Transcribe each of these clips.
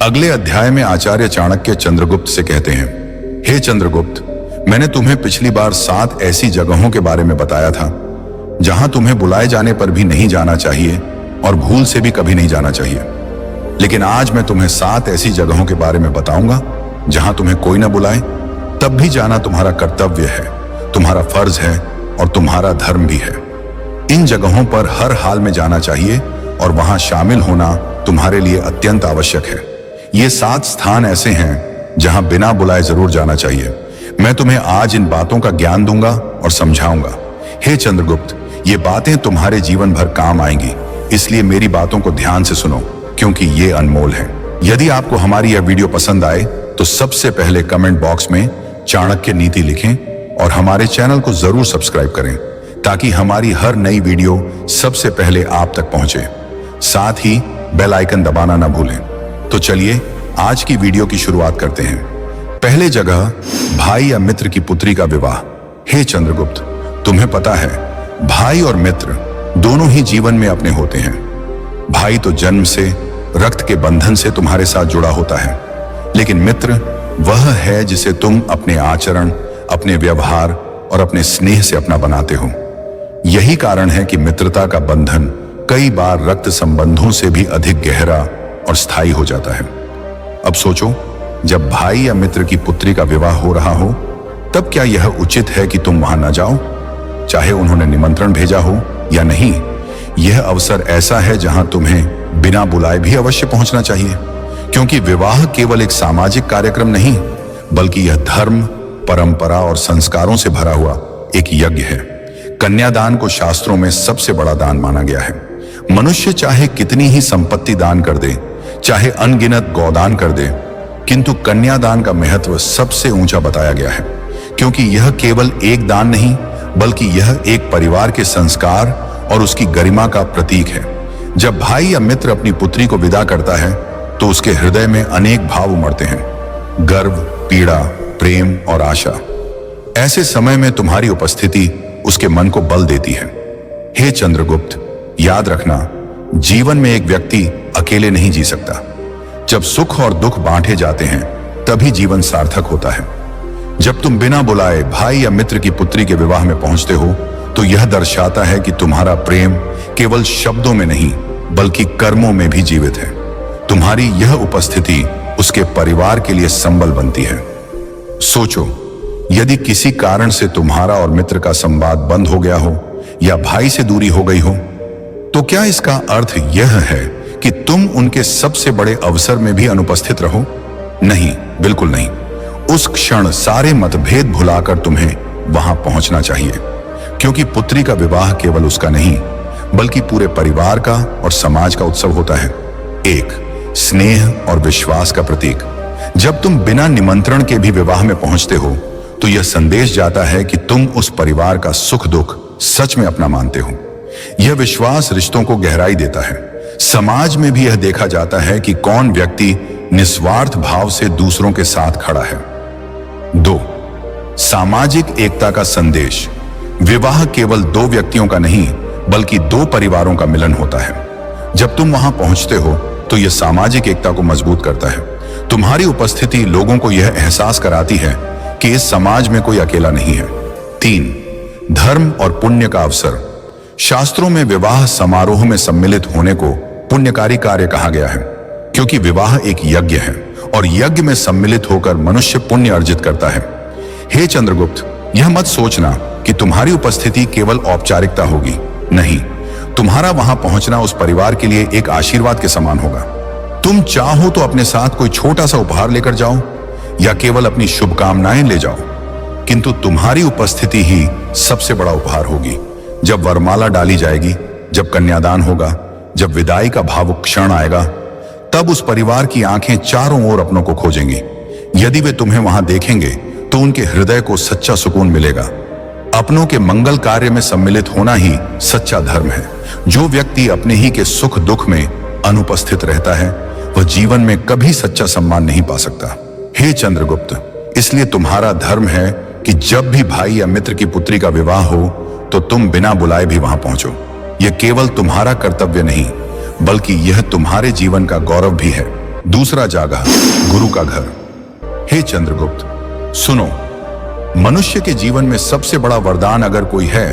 अगले अध्याय में आचार्य चाणक्य चंद्रगुप्त से कहते हैं, हे चंद्रगुप्त, मैंने तुम्हें पिछली बार 7 ऐसी जगहों के बारे में बताया था जहां तुम्हें बुलाए जाने पर भी नहीं जाना चाहिए और भूल से भी कभी नहीं जाना चाहिए। लेकिन आज मैं तुम्हें 7 ऐसी जगहों के बारे में बताऊंगा जहां तुम्हें कोई ना बुलाए तब भी जाना तुम्हारा कर्तव्य है, तुम्हारा फर्ज है और तुम्हारा धर्म भी है। इन जगहों पर हर हाल में जाना चाहिए और वहां शामिल होना तुम्हारे लिए अत्यंत आवश्यक है। ये 7 स्थान ऐसे हैं जहां बिना बुलाए जरूर जाना चाहिए। मैं तुम्हें आज इन बातों का ज्ञान दूंगा और समझाऊंगा। हे चंद्रगुप्त, ये बातें तुम्हारे जीवन भर काम आएंगी, इसलिए मेरी बातों को ध्यान से सुनो क्योंकि ये अनमोल है। यदि आपको हमारी यह वीडियो पसंद आए तो सबसे पहले कमेंट बॉक्स में चाणक्य नीति लिखें और हमारे चैनल को जरूर सब्सक्राइब करें ताकि हमारी हर नई वीडियो सबसे पहले आप तक पहुंचे। साथ ही बेल आइकन दबाना ना भूलें। तो चलिए आज की वीडियो की शुरुआत करते हैं। पहले जगह, भाई या मित्र की पुत्री का विवाह। हे चंद्रगुप्त, तुम्हें पता है भाई और मित्र दोनों ही जीवन में अपने होते हैं। भाई तो जन्म से रक्त के बंधन से तुम्हारे साथ जुड़ा होता है, लेकिन मित्र वह है जिसे तुम अपने आचरण, अपने व्यवहार और अपने स्नेह से अपना बनाते हो। यही कारण है कि मित्रता का बंधन कई बार रक्त संबंधों से भी अधिक गहरा और स्थायी हो जाता है। अब सोचो, जब भाई या मित्र की पुत्री का विवाह हो रहा हो तब क्या यह उचित है कि तुम वहां न जाओ, चाहे उन्होंने निमंत्रण भेजा हो या नहीं। यह अवसर ऐसा है जहां तुम्हें बिना बुलाए भी अवश्य पहुंचना चाहिए, क्योंकि विवाह केवल एक सामाजिक कार्यक्रम नहीं बल्कि यह धर्म, परंपरा और संस्कारों से भरा हुआ एक यज्ञ है। कन्यादान को शास्त्रों में सबसे बड़ा दान माना गया है। मनुष्य चाहे कितनी ही संपत्ति दान कर दे, चाहे अनगिनत गौदान कर दे, किंतु कन्यादान का महत्व सबसे ऊंचा बताया गया है, क्योंकि यह केवल एक दान नहीं बल्कि यह एक परिवार के संस्कार और उसकी गरिमा का प्रतीक है। जब भाई या मित्र अपनी पुत्री को विदा करता है तो उसके हृदय में अनेक भाव उमड़ते हैं, गर्व, पीड़ा, प्रेम और आशा। ऐसे समय में तुम्हारी उपस्थिति उसके मन को बल देती है। हे चंद्रगुप्त, याद रखना, जीवन में एक व्यक्ति अकेले नहीं जी सकता। जब सुख और दुख बांटे जाते हैं तभी जीवन सार्थक होता है। जब तुम बिना बुलाए भाई या मित्र की पुत्री के विवाह में पहुंचते हो तो यह दर्शाता है कि तुम्हारा प्रेम केवल शब्दों में नहीं बल्कि कर्मों में भी जीवित है। तुम्हारी यह उपस्थिति उसके परिवार के लिए संबल बनती है। सोचो, यदि किसी कारण से तुम्हारा और मित्र का संवाद बंद हो गया हो या भाई से दूरी हो गई हो तो क्या इसका अर्थ यह है कि तुम उनके सबसे बड़े अवसर में भी अनुपस्थित रहो? नहीं, बिल्कुल नहीं। उस क्षण सारे मतभेद भुलाकर तुम्हें वहां पहुंचना चाहिए, क्योंकि पुत्री का विवाह केवल उसका नहीं बल्कि पूरे परिवार का और समाज का उत्सव होता है, एक स्नेह और विश्वास का प्रतीक। जब तुम बिना निमंत्रण के भी विवाह में पहुंचते हो तो यह संदेश जाता है कि तुम उस परिवार का सुख दुख सच में अपना मानते हो। यह विश्वास रिश्तों को गहराई देता है। समाज में भी यह देखा जाता है कि कौन व्यक्ति निस्वार्थ भाव से दूसरों के साथ खड़ा है। 2. सामाजिक एकता का संदेश। विवाह केवल 2 व्यक्तियों का नहीं बल्कि 2 परिवारों का मिलन होता है। जब तुम वहां पहुंचते हो तो यह सामाजिक एकता को मजबूत करता है। तुम्हारी उपस्थिति लोगों को यह एहसास कराती है कि इस समाज में कोई अकेला नहीं है। 3. धर्म और पुण्य का अवसर। शास्त्रों में विवाह समारोह में सम्मिलित होने को पुण्यकारी कार्य कहा गया है, क्योंकि विवाह एक यज्ञ है और यज्ञ में सम्मिलित होकर मनुष्य पुण्य अर्जित करता है। हे चंद्रगुप्त, यह मत सोचना कि तुम्हारी उपस्थिति केवल औपचारिकता होगी। नहीं, तुम्हारा वहां पहुंचना उस परिवार के लिए एक आशीर्वाद के समान होगा। तुम चाहो तो अपने साथ कोई छोटा सा उपहार लेकर जाओ या केवल अपनी शुभकामनाएं ले जाओ, किंतु तुम्हारी उपस्थिति ही सबसे बड़ा उपहार होगी। जब वरमाला डाली जाएगी, जब कन्यादान होगा, जब विदाई का भावुक क्षण आएगा, तब उस परिवार की आंखें चारों ओर अपनों को खोजेंगी। यदि वे तुम्हें वहां देखेंगे तो उनके हृदय को सच्चा सुकून मिलेगा। अपनों के मंगल कार्य में सम्मिलित होना ही सच्चा धर्म है। जो व्यक्ति अपने ही के सुख दुख में अनुपस्थित रहता है वह जीवन में कभी सच्चा सम्मान नहीं पा सकता। हे चंद्रगुप्त, इसलिए तुम्हारा धर्म है कि जब भी भाई या मित्र की पुत्री का विवाह हो तो तुम बिना बुलाए भी वहां पहुंचो। यह केवल तुम्हारा कर्तव्य नहीं बल्कि यह तुम्हारे जीवन का गौरव भी है। दूसरा जागा, गुरु का घर। हे चंद्रगुप्त, सुनो, मनुष्य के जीवन में सबसे बड़ा वरदान अगर कोई है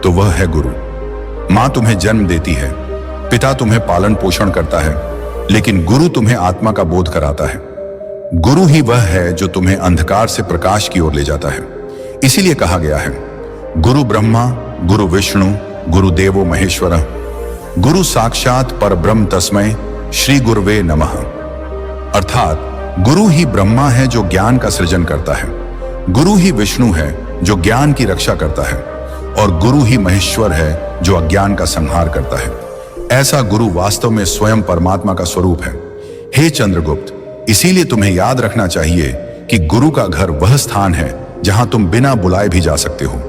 तो वह है गुरु। मां तुम्हें जन्म देती है, पिता तुम्हें पालन पोषण करता है, लेकिन गुरु तुम्हें आत्मा का बोध कराता है। गुरु ही वह है जो तुम्हें अंधकार से प्रकाश की ओर ले जाता है। इसीलिए कहा गया है, गुरु ब्रह्मा गुरु विष्णु गुरु देवो महेश्वर, गुरु साक्षात परब्रह्म तस्मै श्री गुरुवे नमः। अर्थात गुरु ही ब्रह्मा है जो ज्ञान का सृजन करता है, गुरु ही विष्णु है जो ज्ञान की रक्षा करता है, और गुरु ही महेश्वर है जो अज्ञान का संहार करता है। ऐसा गुरु वास्तव में स्वयं परमात्मा का स्वरूप है। हे चंद्रगुप्त, इसीलिए तुम्हें याद रखना चाहिए कि गुरु का घर वह स्थान है जहां तुम बिना बुलाए भी जा सकते हो।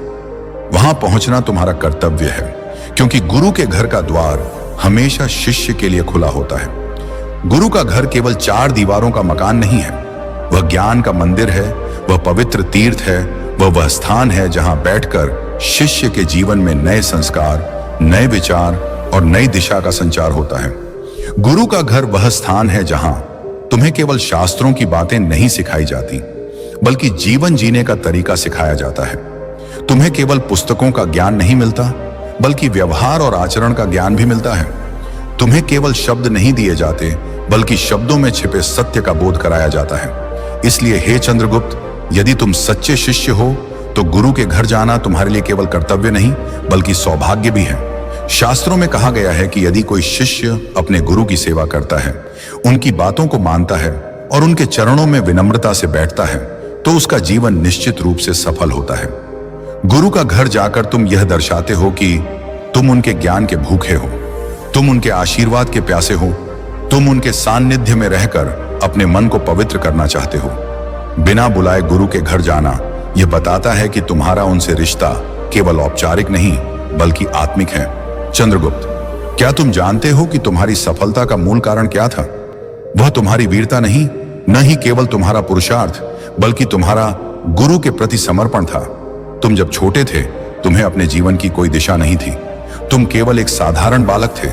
वहां पहुंचना तुम्हारा कर्तव्य है, क्योंकि गुरु के घर का द्वार हमेशा शिष्य के लिए खुला होता है। गुरु का घर केवल 4 दीवारों का मकान नहीं है, वह ज्ञान का मंदिर है, वह पवित्र तीर्थ है, वह स्थान है जहां बैठकर शिष्य के जीवन में नए संस्कार, नए विचार और नई दिशा का संचार होता है। गुरु का घर वह स्थान है जहां तुम्हें केवल शास्त्रों की बातें नहीं सिखाई जाती, बल्कि जीवन जीने का तरीका सिखाया जाता है। तुम्हें केवल पुस्तकों का ज्ञान नहीं मिलता, बल्कि व्यवहार और आचरण का ज्ञान भी मिलता है। तुम्हें केवल शब्द नहीं दिए जाते, बल्कि शब्दों में छिपे सत्य का बोध कराया जाता है। इसलिए हे चंद्रगुप्त, यदि तुम सच्चे शिष्य हो तो गुरु के घर जाना तुम्हारे लिए केवल कर्तव्य नहीं, बल्कि सौभाग्य भी है। शास्त्रों में कहा गया है कि यदि कोई शिष्य अपने गुरु की सेवा करता है, उनकी बातों को मानता है और उनके चरणों में विनम्रता से बैठता है, तो उसका जीवन निश्चित रूप से सफल होता है। गुरु का घर जाकर तुम यह दर्शाते हो कि तुम उनके ज्ञान के भूखे हो, तुम उनके आशीर्वाद के प्यासे हो, तुम उनके सान्निध्य में रहकर अपने मन को पवित्र करना चाहते हो। बिना बुलाए गुरु के घर जाना यह बताता है कि तुम्हारा उनसे रिश्ता केवल औपचारिक नहीं, बल्कि आत्मिक है। चंद्रगुप्त, क्या तुम जानते हो कि तुम्हारी सफलता का मूल कारण क्या था? वह तुम्हारी वीरता नहीं, न ही केवल तुम्हारा पुरुषार्थ, बल्कि तुम्हारा गुरु के प्रति समर्पण था। तुम जब छोटे थे, तुम्हें अपने जीवन की कोई दिशा नहीं थी। तुम केवल एक साधारण बालक थे,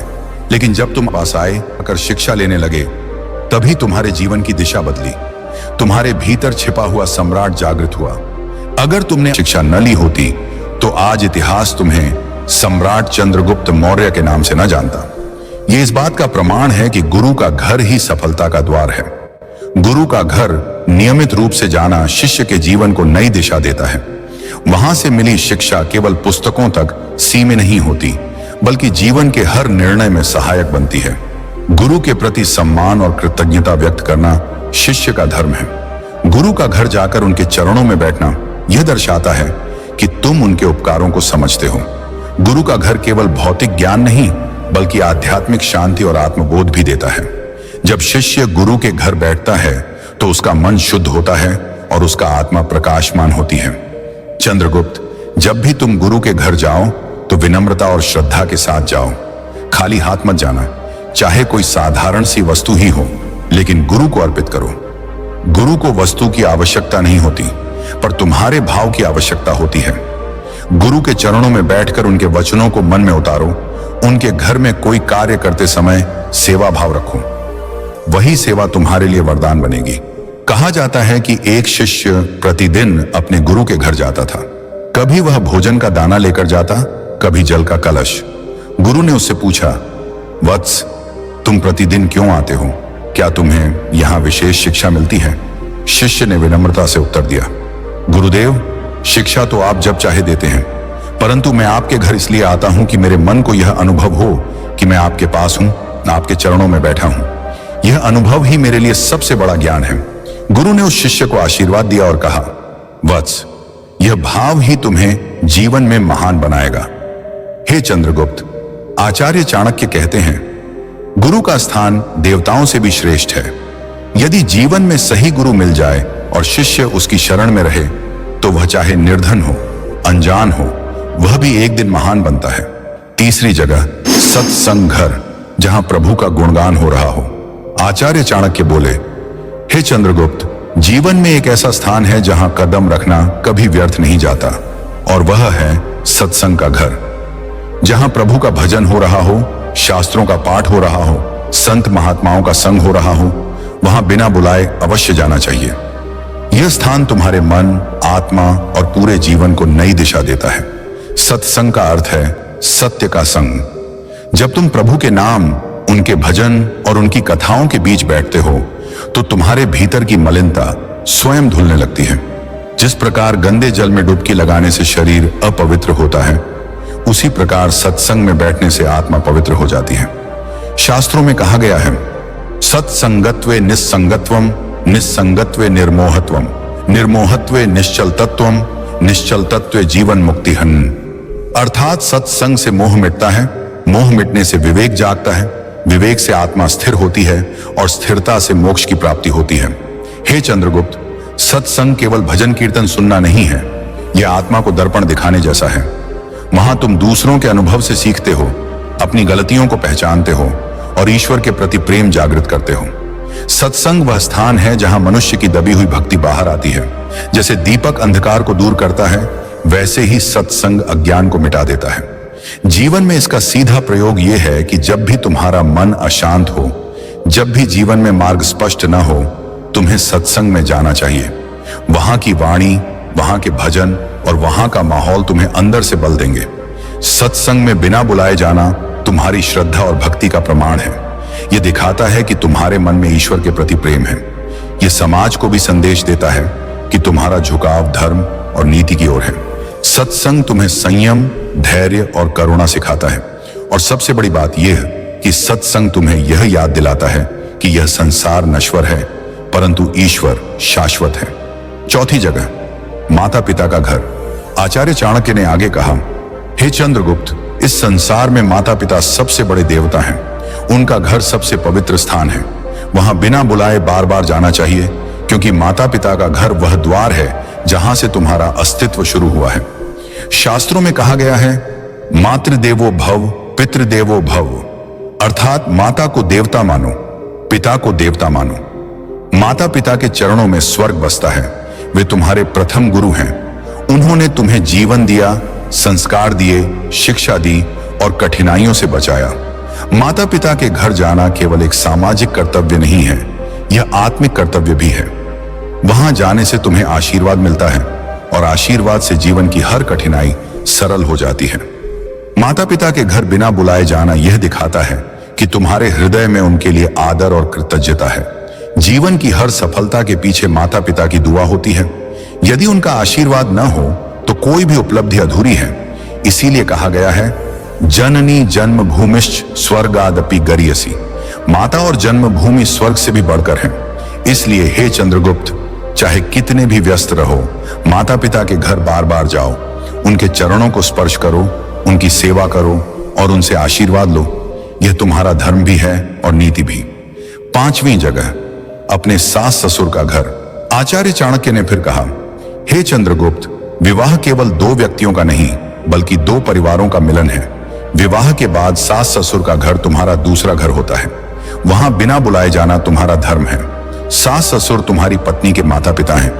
लेकिन जब तुम पास आए कर शिक्षा लेने लगे, तभी तुम्हारे जीवन की दिशा बदली। तुम्हारे भीतर छिपा हुआ सम्राट जागृत हुआ। अगर तुमने शिक्षा न ली होती तो आज इतिहास तुम्हें सम्राट चंद्रगुप्त मौर्य के नाम से न जानता। यह इस बात का प्रमाण है कि गुरु का घर ही सफलता का द्वार है। गुरु का घर नियमित रूप से जाना शिष्य के जीवन को नई दिशा देता है। वहां से मिली शिक्षा केवल पुस्तकों तक सीमित नहीं होती, बल्कि जीवन के हर निर्णय में सहायक बनती है। गुरु के प्रति सम्मान और कृतज्ञता व्यक्त करना शिष्य का धर्म है। गुरु का घर जाकर उनके चरणों में बैठना यह दर्शाता है कि तुम उनके उपकारों को समझते हो। गुरु का घर केवल भौतिक ज्ञान नहीं, बल्कि आध्यात्मिक शांति और आत्मबोध भी देता है। जब शिष्य गुरु के घर बैठता है तो उसका मन शुद्ध होता है और उसका आत्मा प्रकाशमान होती है। चंद्रगुप्त, जब भी तुम गुरु के घर जाओ तो विनम्रता और श्रद्धा के साथ जाओ। खाली हाथ मत जाना, चाहे कोई साधारण सी वस्तु ही हो, लेकिन गुरु को अर्पित करो। गुरु को वस्तु की आवश्यकता नहीं होती, पर तुम्हारे भाव की आवश्यकता होती है। गुरु के चरणों में बैठकर उनके वचनों को मन में उतारो। उनके घर में कोई कार्य करते समय सेवा भाव रखो। वही सेवा तुम्हारे लिए वरदान बनेगी। कहा जाता है कि एक शिष्य प्रतिदिन अपने गुरु के घर जाता था। कभी वह भोजन का दाना लेकर जाता, कभी जल का कलश। गुरु ने उससे पूछा, वत्स, तुम प्रतिदिन क्यों आते हो? क्या तुम्हें यहां विशेष शिक्षा मिलती है? शिष्य ने विनम्रता से उत्तर दिया, गुरुदेव, शिक्षा तो आप जब चाहे देते हैं, परंतु मैं आपके घर इसलिए आता हूं कि मेरे मन को यह अनुभव हो कि मैं आपके पास हूं, आपके चरणों में बैठा हूं। यह अनुभव ही मेरे लिए सबसे बड़ा ज्ञान है। गुरु ने उस शिष्य को आशीर्वाद दिया और कहा, वत्स, यह भाव ही तुम्हें जीवन में महान बनाएगा। हे चंद्रगुप्त, आचार्य चाणक्य कहते हैं, गुरु का स्थान देवताओं से भी श्रेष्ठ है। यदि जीवन में सही गुरु मिल जाए और शिष्य उसकी शरण में रहे, तो वह चाहे निर्धन हो, अनजान हो, वह भी एक दिन महान बनता है। तीसरी जगह, सत्संग घर, जहां प्रभु का गुणगान हो रहा हो। आचार्य चाणक्य बोले, हे चंद्रगुप्त, जीवन में एक ऐसा स्थान है जहां कदम रखना कभी व्यर्थ नहीं जाता, और वह है सत्संग का घर। जहां प्रभु का भजन हो रहा हो, शास्त्रों का पाठ हो रहा हो, संत महात्माओं का संग हो रहा हो, वहां बिना बुलाए अवश्य जाना चाहिए। यह स्थान तुम्हारे मन, आत्मा और पूरे जीवन को नई दिशा देता है। सत्संग का अर्थ है सत्य का संग। जब तुम प्रभु के नाम, उनके भजन और उनकी कथाओं के बीच बैठते हो तो तुम्हारे भीतर की मलिनता स्वयं धुलने लगती है। जिस प्रकार गंदे जल में डुबकी लगाने से शरीर अपवित्र होता है, उसी प्रकार सत्संग में बैठने से आत्मा पवित्र हो जाती है। शास्त्रों में कहा गया है, सत्संगत्वे निस्संगत्वम, निस्संगत्वे निर्मोहत्वम, निर्मोहत्वे निश्चल तत्वम, निश्चल तत्वे जीवन मुक्तिहन। अर्थात सत्संग से मोह मिटता है, मोह मिटने से विवेक जागता है, विवेक से आत्मा स्थिर होती है और स्थिरता से मोक्ष की प्राप्ति होती है। हे चंद्रगुप्त, सत्संग केवल भजन कीर्तन सुनना नहीं है, यह आत्मा को दर्पण दिखाने जैसा है। वहां तुम दूसरों के अनुभव से सीखते हो, अपनी गलतियों को पहचानते हो और ईश्वर के प्रति प्रेम जागृत करते हो। सत्संग वह स्थान है जहां मनुष्य की दबी हुई भक्ति बाहर आती है। जैसे दीपक अंधकार को दूर करता है, वैसे ही सत्संग अज्ञान को मिटा देता है। जीवन में इसका सीधा प्रयोग यह है कि जब भी तुम्हारा मन अशांत हो, जब भी जीवन में मार्ग स्पष्ट न हो, तुम्हें सत्संग में जाना चाहिए। वहां की वाणी, वहां के भजन और वहां का माहौल तुम्हें अंदर से बल देंगे। सत्संग में बिना बुलाए जाना तुम्हारी श्रद्धा और भक्ति का प्रमाण है। यह दिखाता है कि तुम्हारे मन में ईश्वर के प्रति प्रेम है। यह समाज को भी संदेश देता है कि तुम्हारा झुकाव धर्म और नीति की ओर है। सत्संग तुम्हें संयम, धैर्य और करुणा सिखाता है। और सबसे बड़ी बात यह है कि सत्संग तुम्हें यह याद दिलाता है कि यह संसार नश्वर है, परंतु ईश्वर शाश्वत है। चौथी जगह, माता पिता का घर। आचार्य चाणक्य ने आगे कहा, हे चंद्रगुप्त, इस संसार में माता पिता सबसे बड़े देवता हैं। उनका घर सबसे पवित्र स्थान है। वहां बिना बुलाए बार बार जाना चाहिए, क्योंकि माता पिता का घर वह द्वार है जहां से तुम्हारा अस्तित्व शुरू हुआ है। शास्त्रों में कहा गया है, मातृदेवो भव, पितृदेवो भव, अर्थात माता को देवता मानो, पिता को देवता मानो। माता पिता के चरणों में स्वर्ग बसता है। वे तुम्हारे प्रथम गुरु हैं। उन्होंने तुम्हें जीवन दिया, संस्कार दिए, शिक्षा दी और कठिनाइयों से बचाया। माता पिता के घर जाना केवल एक सामाजिक कर्तव्य नहीं है, यह आत्मिक कर्तव्य भी है। वहां जाने से तुम्हें आशीर्वाद मिलता है और आशीर्वाद से जीवन की हर कठिनाई सरल हो जाती है। माता पिता के घर बिना बुलाए जाना यह दिखाता है कि तुम्हारे हृदय में उनके लिए आदर और कृतज्ञता है। जीवन की हर सफलता के पीछे माता पिता की दुआ होती है। यदि उनका आशीर्वाद न हो तो कोई भी उपलब्धि अधूरी है। इसीलिए कहा गया है, जननी जन्म भूमिश्च स्वर्गादपि गरियसी। माता और जन्मभूमि स्वर्ग से भी बढ़कर है। इसलिए हे चंद्रगुप्त, चाहे कितने भी व्यस्त रहो, माता पिता के घर बार बार जाओ, उनके चरणों को स्पर्श करो, उनकी सेवा करो और उनसे आशीर्वाद लो। यह तुम्हारा धर्म भी है और नीति भी। पांचवी जगह, अपने सास ससुर का घर। आचार्य चाणक्य ने फिर कहा, हे चंद्रगुप्त, विवाह केवल दो व्यक्तियों का नहीं बल्कि दो परिवारों का मिलन है। विवाह के बाद सास ससुर का घर तुम्हारा दूसरा घर होता है। वहां बिना बुलाए जाना तुम्हारा धर्म है। सास ससुर तुम्हारी पत्नी के माता पिता हैं।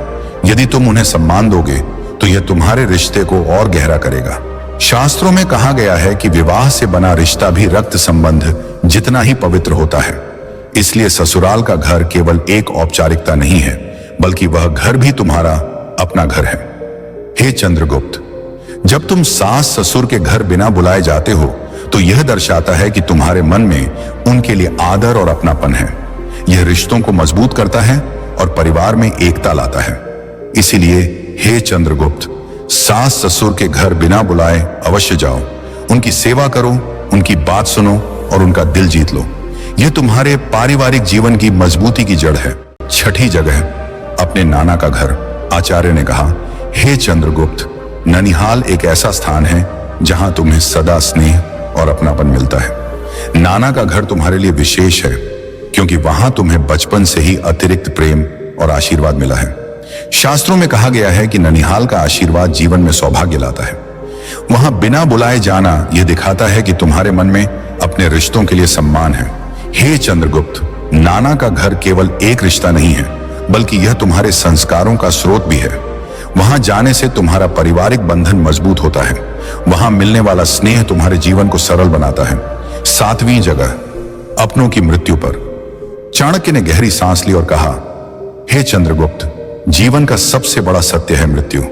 यदि तुम उन्हें सम्मान दोगे तो यह तुम्हारे रिश्ते को और गहरा करेगा। शास्त्रों में कहा गया है कि विवाह से बना रिश्ता भी रक्त संबंध जितना ही पवित्र होता है। इसलिए ससुराल का घर केवल एक औपचारिकता नहीं है, बल्कि वह घर भी तुम्हारा अपना घर है। हे चंद्रगुप्त, जब तुम सास ससुर के घर बिना बुलाए जाते हो तो यह दर्शाता है कि तुम्हारे मन में उनके लिए आदर और अपनापन है। यह रिश्तों को मजबूत करता है और परिवार में एकता लाता है। इसीलिए हे चंद्रगुप्त, सास ससुर के घर बिना बुलाए अवश्य जाओ, उनकी सेवा करो, उनकी बात सुनो और उनका दिल जीत लो। यह तुम्हारे पारिवारिक जीवन की मजबूती की जड़ है। छठी जगह, अपने नाना का घर। आचार्य ने कहा, हे चंद्रगुप्त, ननिहाल एक ऐसा स्थान है जहां तुम्हें सदा स्नेह और अपनापन मिलता है। नाना का घर तुम्हारे लिए विशेष है क्योंकि वहां तुम्हें बचपन से ही अतिरिक्त प्रेम और आशीर्वाद मिला है। शास्त्रों में कहा गया है कि ननिहाल का आशीर्वाद जीवन में सौभाग्य लाता है। वहां बिना बुलाए जाना यह दिखाता है कि तुम्हारे मन में अपने रिश्तों के लिए सम्मान है। हे चंद्रगुप्त, नाना का घर केवल एक रिश्ता नहीं है, बल्कि यह तुम्हारे संस्कारों का स्रोत भी है। वहां जाने से तुम्हारा पारिवारिक बंधन मजबूत होता है। वहां मिलने वाला स्नेह तुम्हारे जीवन को सरल बनाता है। सातवीं जगह, अपनों की मृत्यु पर। चाणक्य ने गहरी सांस ली और कहा, हे चंद्रगुप्त, जीवन का सबसे बड़ा सत्य है मृत्यु।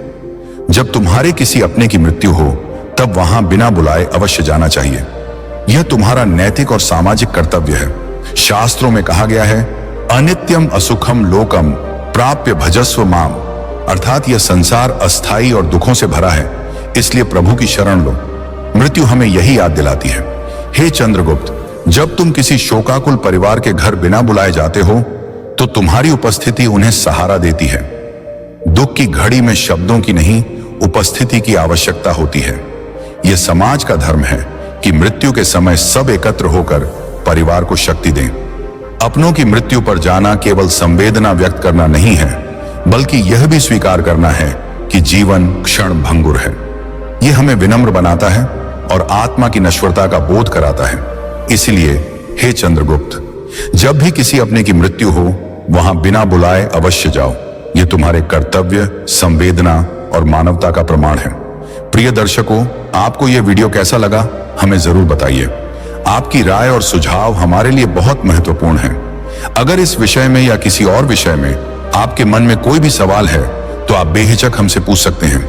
जब तुम्हारे किसी अपने की मृत्यु हो तब वहां बिना बुलाए अवश्य जाना चाहिए। यह तुम्हारा नैतिक और सामाजिक कर्तव्य है। शास्त्रों में कहा गया है, अनित्यम असुखम लोकम प्राप्य भजस्व माम, अर्थात यह संसार अस्थाई और दुखों से भरा है, इसलिए प्रभु की शरण लो। मृत्यु हमें यही याद दिलाती है। हे चंद्रगुप्त, जब तुम किसी शोकाकुल परिवार के घर बिना बुलाए जाते हो तो तुम्हारी उपस्थिति उन्हें सहारा देती है। दुख की घड़ी में शब्दों की नहीं, उपस्थिति की आवश्यकता होती है। यह समाज का धर्म है कि मृत्यु के समय सब एकत्र होकर परिवार को शक्ति दें। अपनों की मृत्यु पर जाना केवल संवेदना व्यक्त करना नहीं है, बल्कि यह भी स्वीकार करना है कि जीवन क्षण भंगुर है। यह हमें विनम्र बनाता है और आत्मा की नश्वरता का बोध कराता है। इसलिए हे चंद्रगुप्त, जब भी किसी अपने की मृत्यु हो वहां बिना बुलाए अवश्य जाओ। यह तुम्हारे कर्तव्य, संवेदना और मानवता का प्रमाण है। प्रिय दर्शकों, आपको यह वीडियो कैसा लगा हमें जरूर बताइए। आपकी राय और सुझाव हमारे लिए बहुत महत्वपूर्ण है। अगर इस विषय में या किसी और विषय में आपके मन में कोई भी सवाल है तो आप बेहिचक हमसे पूछ सकते हैं।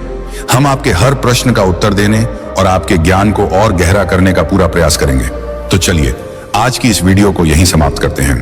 हम आपके हर प्रश्न का उत्तर देने और आपके ज्ञान को और गहरा करने का पूरा प्रयास करेंगे। तो चलिए आज की इस वीडियो को यहीं समाप्त करते हैं।